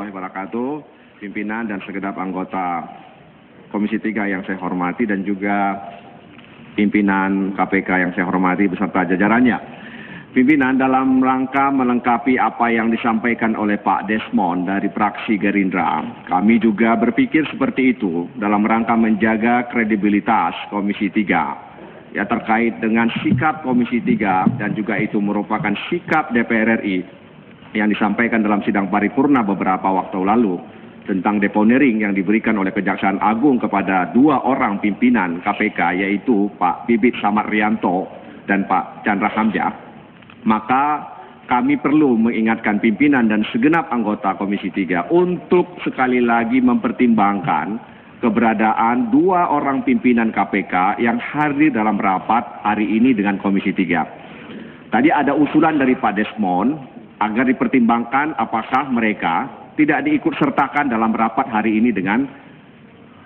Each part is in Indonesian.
warahmatullahi wabarakatuh, pimpinan dan segenap anggota Komisi 3 yang saya hormati dan juga pimpinan KPK yang saya hormati beserta jajarannya. Pimpinan, dalam rangka melengkapi apa yang disampaikan oleh Pak Desmond dari fraksi Gerindra, kami juga berpikir seperti itu dalam rangka menjaga kredibilitas Komisi 3 ya, terkait dengan sikap Komisi 3 dan juga itu merupakan sikap DPR RI yang disampaikan dalam sidang paripurna beberapa waktu lalu tentang deponering yang diberikan oleh Kejaksaan Agung kepada 2 orang pimpinan KPK, yaitu Pak Bibit Samarrianto dan Pak Chandra Hamzah. Maka kami perlu mengingatkan pimpinan dan segenap anggota Komisi 3 untuk sekali lagi mempertimbangkan keberadaan 2 orang pimpinan KPK yang hadir dalam rapat hari ini dengan Komisi 3. Tadi ada usulan dari Pak Desmond agar dipertimbangkan apakah mereka tidak diikut sertakan dalam rapat hari ini dengan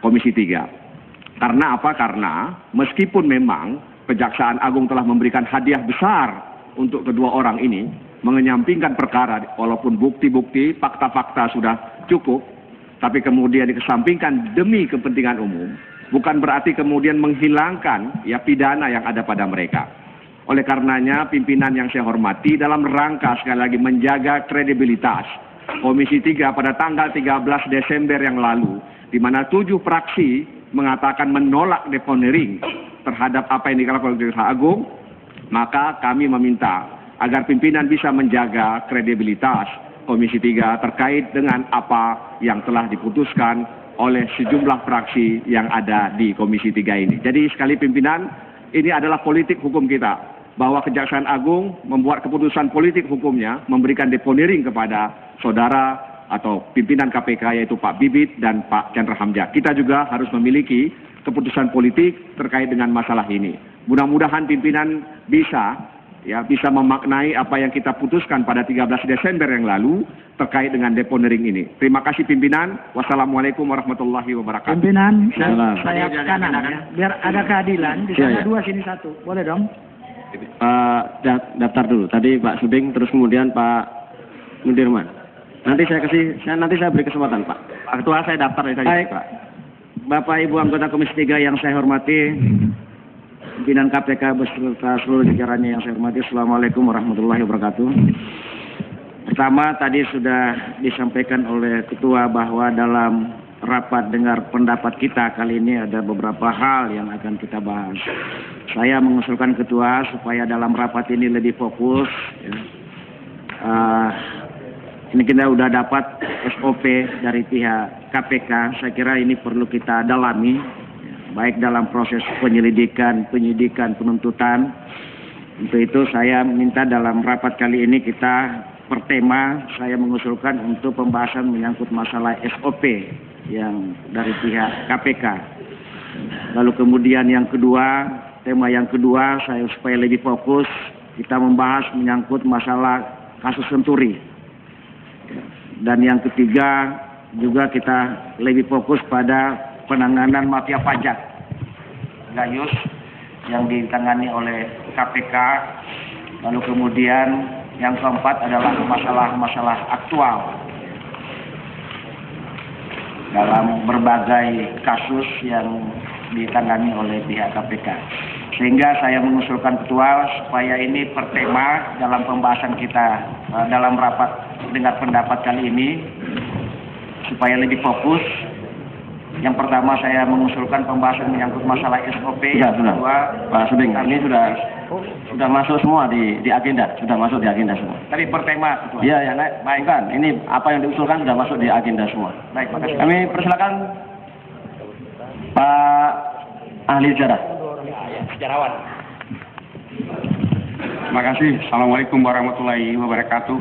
Komisi 3. Karena apa? Karena meskipun memang Kejaksaan Agung telah memberikan hadiah besar untuk kedua orang ini, mengenyampingkan perkara walaupun bukti-bukti, fakta-fakta sudah cukup, tapi kemudian dikesampingkan demi kepentingan umum, bukan berarti kemudian menghilangkan ya pidana yang ada pada mereka. Oleh karenanya, pimpinan yang saya hormati, dalam rangka sekali lagi menjaga kredibilitas Komisi 3 pada tanggal 13 Desember yang lalu, di mana 7 fraksi mengatakan menolak deponering terhadap apa yang dilakukan oleh Kejaksaan Agung, maka kami meminta agar pimpinan bisa menjaga kredibilitas Komisi 3 terkait dengan apa yang telah diputuskan oleh sejumlah fraksi yang ada di Komisi 3 ini. Jadi sekali pimpinan, ini adalah politik hukum kita, bahwa Kejaksaan Agung membuat keputusan politik hukumnya memberikan deponering kepada saudara atau pimpinan KPK, yaitu Pak Bibit dan Pak Chandra Hamzah. Kita juga harus memiliki keputusan politik terkait dengan masalah ini. Mudah-mudahan pimpinan bisa memaknai apa yang kita putuskan pada 13 Desember yang lalu terkait dengan deponering ini. Terima kasih pimpinan. Wassalamualaikum warahmatullahi wabarakatuh. Pimpinan, saya kanan ya. Biar ada keadilan. Di sana 2, sini 1. Boleh dong? Daftar dulu. Tadi Pak Suding, terus kemudian Pak Mundirman. Nanti saya beri kesempatan Pak. Pak Ketua, saya daftar dari tadi Pak. Bapak Ibu anggota Komisi 3 yang saya hormati, pimpinan KPK beserta seluruh jajarannya yang saya hormati, Assalamualaikum warahmatullahi wabarakatuh. Pertama, tadi sudah disampaikan oleh Ketua bahwa dalam rapat dengar pendapat kita kali ini ada beberapa hal yang akan kita bahas. Saya mengusulkan Ketua supaya dalam rapat ini lebih fokus. Ya. Ini kita sudah dapat SOP dari pihak KPK, saya kira ini perlu kita dalami, baik dalam proses penyelidikan, penyidikan, penuntutan. Untuk itu saya minta dalam rapat kali ini kita per tema, saya mengusulkan untuk pembahasan menyangkut masalah SOP yang dari pihak KPK. Lalu kemudian yang kedua, tema yang kedua, saya supaya lebih fokus, kita membahas menyangkut masalah kasus Senturi. Dan yang ketiga juga kita lebih fokus pada penanganan mafia pajak Gayus yang ditangani oleh KPK. Lalu kemudian yang keempat adalah masalah-masalah aktual dalam berbagai kasus yang ditangani oleh pihak KPK. Sehingga saya mengusulkan Ketua supaya ini per tema dalam pembahasan kita dalam rapat dengar pendapat kali ini supaya lebih fokus. Yang pertama saya mengusulkan pembahasan menyangkut masalah SOP. Yang kedua, Pak Suding, ini sudah masuk semua di agenda, sudah masuk di agenda semua. Tadi per tema, Ketua. Iya, ya, baik kan. Ini apa yang diusulkan sudah masuk di agenda semua. Baik, makasih. Kami persilakan Pak Ahli Sejarah. Sejarawan. Terima kasih. Assalamualaikum warahmatullahi wabarakatuh.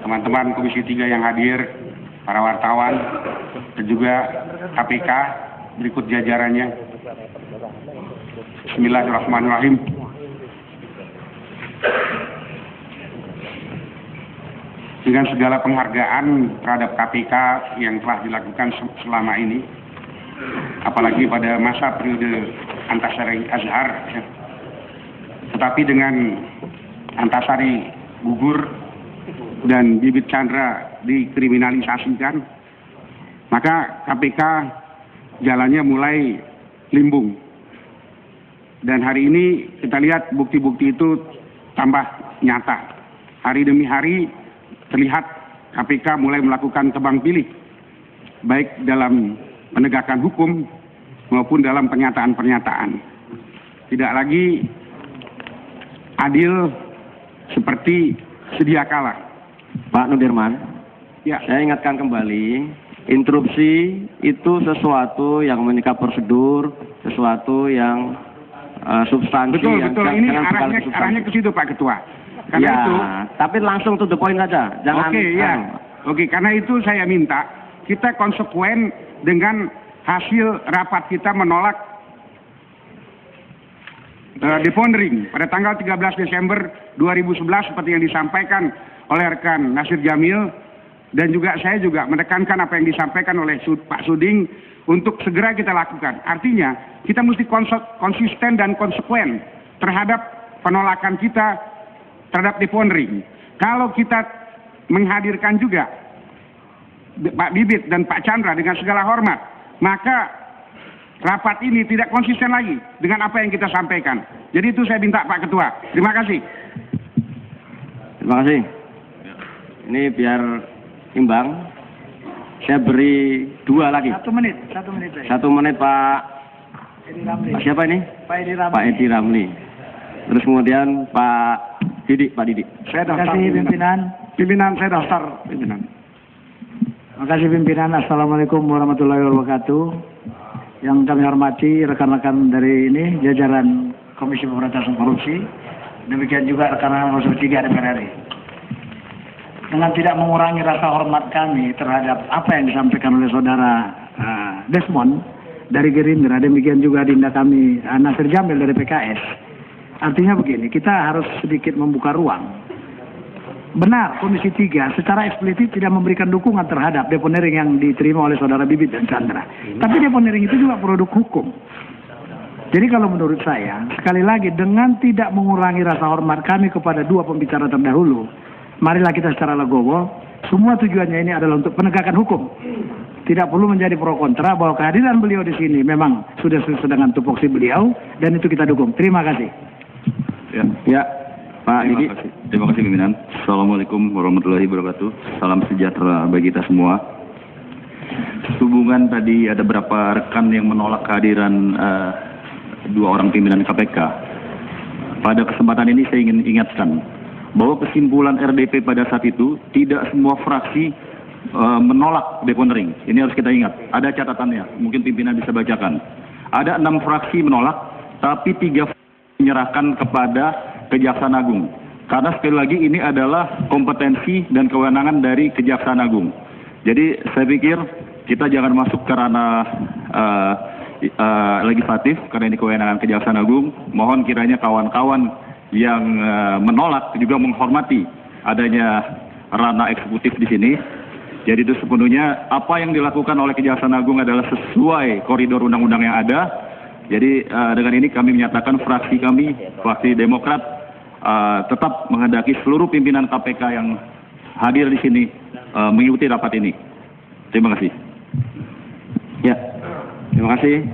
Teman-teman Komisi 3 yang hadir, para wartawan, dan juga KPK, berikut jajarannya. Bismillahirrahmanirrahim. Dengan segala penghargaan terhadap KPK yang telah dilakukan selama ini, apalagi pada masa periode Antasari Azhar, ya. Tetapi dengan Antasari gugur dan Bibit Chandra dikriminalisasikan, maka KPK jalannya mulai limbung. Dan hari ini kita lihat bukti-bukti itu tambah nyata. Hari demi hari terlihat KPK mulai melakukan tebang pilih, baik dalam penegakan hukum maupun dalam pernyataan-pernyataan. Tidak lagi adil seperti sedia kala. Pak Nudirman, Ya, saya ingatkan kembali, interupsi itu sesuatu yang menyikap prosedur, sesuatu yang substansi. betul, yang betul. jangan Ini berkali arahnya, substansi. arahnya ke situ Pak Ketua. Karena Ya, itu, tapi langsung to the point saja. Jangan. oke, ya. Oke, karena itu saya minta kita konsekuen dengan hasil rapat kita menolak depondering pada tanggal 13 Desember 2011 seperti yang disampaikan oleh rekan Nasir Jamil, dan juga saya juga menekankan apa yang disampaikan oleh Pak Suding untuk segera kita lakukan. Artinya kita mesti konsisten dan konsekuen terhadap penolakan kita terhadap depondering. Kalau kita menghadirkan juga Pak Bibit dan Pak Chandra dengan segala hormat, maka rapat ini tidak konsisten lagi dengan apa yang kita sampaikan. Jadi itu saya minta Pak Ketua. Terima kasih. Terima kasih. Ini biar imbang. Saya beri 2 lagi. 1 menit. 1 menit. 1 menit Pak. Edi Ramli. Pak siapa ini? Pak Edi Ramli. Pak Edi Ramli. Terus kemudian Pak Didik. Pak Didik. Saya Terima daftar. kasih pimpinan. Pimpinan saya daftar. Pimpinan. Terima kasih pimpinan. Assalamualaikum warahmatullahi wabarakatuh. Yang kami hormati rekan-rekan dari ini jajaran Komisi Pemberantasan Korupsi, demikian juga rekan-rekan Komisi 3 DPR RI. Dengan tidak mengurangi rasa hormat kami terhadap apa yang disampaikan oleh saudara Desmond dari Gerindra, demikian juga dinda kami Nasir Jamil dari PKS. Artinya begini, kita harus sedikit membuka ruang. Benar, Komisi 3 secara eksplisit tidak memberikan dukungan terhadap deponering yang diterima oleh saudara Bibit dan Chandra. Tapi deponering itu juga produk hukum. Jadi kalau menurut saya, sekali lagi dengan tidak mengurangi rasa hormat kami kepada 2 pembicara terdahulu, marilah kita secara legowo, semua tujuannya ini adalah untuk penegakan hukum. Tidak perlu menjadi pro kontra bahwa kehadiran beliau di sini memang sudah sesuai dengan tupoksi beliau, dan itu kita dukung. Terima kasih. Ya, Pak Didik. Terima kasih pimpinan. Assalamualaikum warahmatullahi wabarakatuh. Salam sejahtera bagi kita semua. Hubungan tadi ada beberapa rekan yang menolak kehadiran 2 orang pimpinan KPK. Pada kesempatan ini saya ingin ingatkan bahwa kesimpulan RDP pada saat itu tidak semua fraksi menolak depondering. Ini harus kita ingat. Ada catatannya, mungkin pimpinan bisa bacakan. Ada 6 fraksi menolak, tapi 3 menyerahkan kepada Kejaksaan Agung. Karena sekali lagi ini adalah kompetensi dan kewenangan dari Kejaksaan Agung. Jadi saya pikir kita jangan masuk ke ranah legislatif karena ini kewenangan Kejaksaan Agung. Mohon kiranya kawan-kawan yang menolak juga menghormati adanya ranah eksekutif di sini. Jadi itu sepenuhnya apa yang dilakukan oleh Kejaksaan Agung adalah sesuai koridor undang-undang yang ada. Jadi dengan ini kami menyatakan fraksi kami, fraksi Demokrat, tetap menghendaki seluruh pimpinan KPK yang hadir di sini mengikuti rapat ini. Terima kasih. Ya, terima kasih.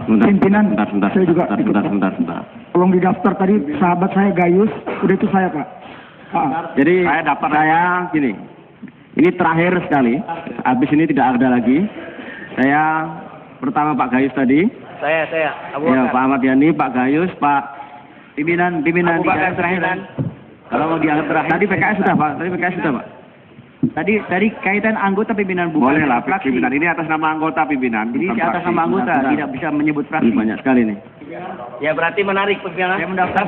Pimpinan, Sebentar. saya juga ikut, Pak. Tolong didaftar tadi sahabat saya Gayus, udah itu saya Pak. Jadi saya gini, ini terakhir sekali, habis ini tidak ada lagi. Saya pertama Pak Gayus tadi. Saya Abu Ya, Bakar. Pak Ahmad Yani, Pak Gayus, Pak pimpinan Abu Bakar terakhir. Kalau mau dianggap terakhir. Tadi PKS sudah Pak, Pak. Tadi kaitan anggota pimpinan bukan Boleh lah, fraksi. pimpinan. Ini atas nama anggota pimpinan. Ini bukan atas fraksi. nama anggota, Bentar. tidak bisa menyebut fraksi. Banyak sekali nih. Ya berarti menarik pimpinan. Saya mendaftar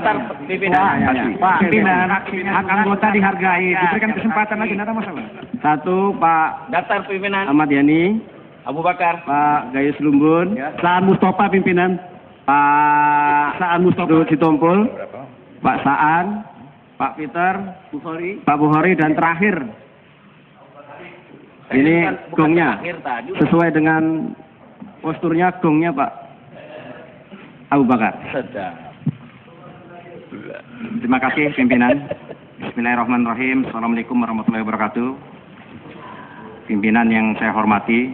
pimpinan. Pak, Pimpinan, hak anggota dihargai, diberikan kesempatan lagi, tidak ada masalah. 1 Pak Daftar pimpinan. Ahmad Yani, Abu Bakar. Pak Gayus Lumbun, Saan Mustafa pimpinan. Pak Saan Mustafa. Ruhut Sitompul, Pak Saan, Pak Peter, Pak Bukhari, dan terakhir ini Bukan gongnya terakhir tadi. sesuai dengan posturnya, gongnya Pak Abu Bakar. Sedang. Terima kasih pimpinan. Bismillahirrahmanirrahim. Assalamualaikum warahmatullahi wabarakatuh. Pimpinan yang saya hormati,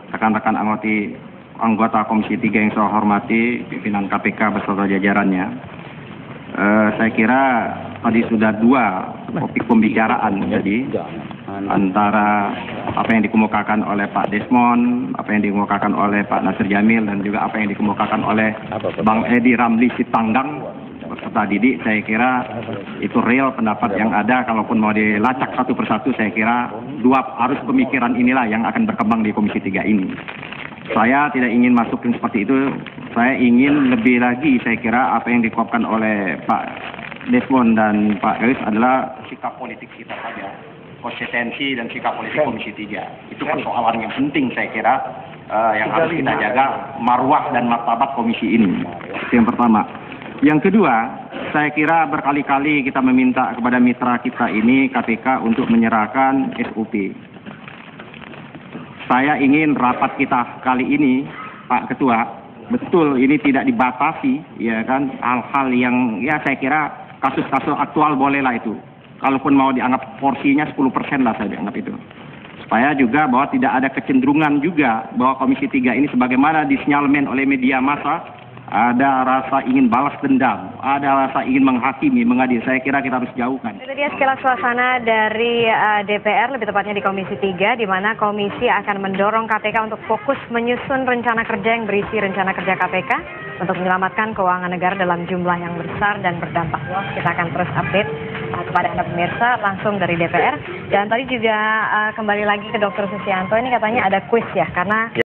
rekan-rekan anggota Komisi 3 yang saya hormati, pimpinan KPK beserta jajarannya. Saya kira tadi sudah dua topik pembicaraan jadi antara apa yang dikemukakan oleh Pak Desmond, apa yang dikemukakan oleh Pak Nasir Jamil, dan juga apa yang dikemukakan oleh Bang Edi Ramli Sitanggang beserta Didi. Saya kira itu real pendapat yang ada. Kalaupun mau dilacak satu persatu, saya kira dua arus pemikiran inilah yang akan berkembang di Komisi 3 ini. Saya tidak ingin masukin seperti itu. Saya ingin lebih lagi, saya kira apa yang dikuapkan oleh Pak Desmond dan Pak Garis adalah sikap politik kita saja. Konsistensi dan sikap politik Komisi 3. Itu persoalan yang penting saya kira yang harus kita jaga, marwah dan martabat komisi ini. Itu yang pertama. Yang kedua, saya kira berkali-kali kita meminta kepada mitra kita ini, KPK, untuk menyerahkan SOP. Saya ingin rapat kita kali ini, Pak Ketua, betul ini tidak dibatasi, ya kan, hal-hal yang, ya saya kira kasus-kasus aktual bolehlah itu. Kalaupun mau dianggap porsinya 10% lah saya dianggap itu. Supaya juga bahwa tidak ada kecenderungan juga bahwa Komisi 3 ini sebagaimana disinyalmen oleh media massa, ada rasa ingin balas dendam, ada rasa ingin menghakimi, mengadili. Saya kira kita harus jauhkan. Itu dia sekilas suasana dari DPR, lebih tepatnya di Komisi 3, di mana komisi akan mendorong KPK untuk fokus menyusun rencana kerja yang berisi rencana kerja KPK untuk menyelamatkan keuangan negara dalam jumlah yang besar dan berdampak luas. Kita akan terus update kepada Anda pemirsa langsung dari DPR. Dan tadi juga kembali lagi ke Dr. Susianto, ini katanya ada kuis ya, karena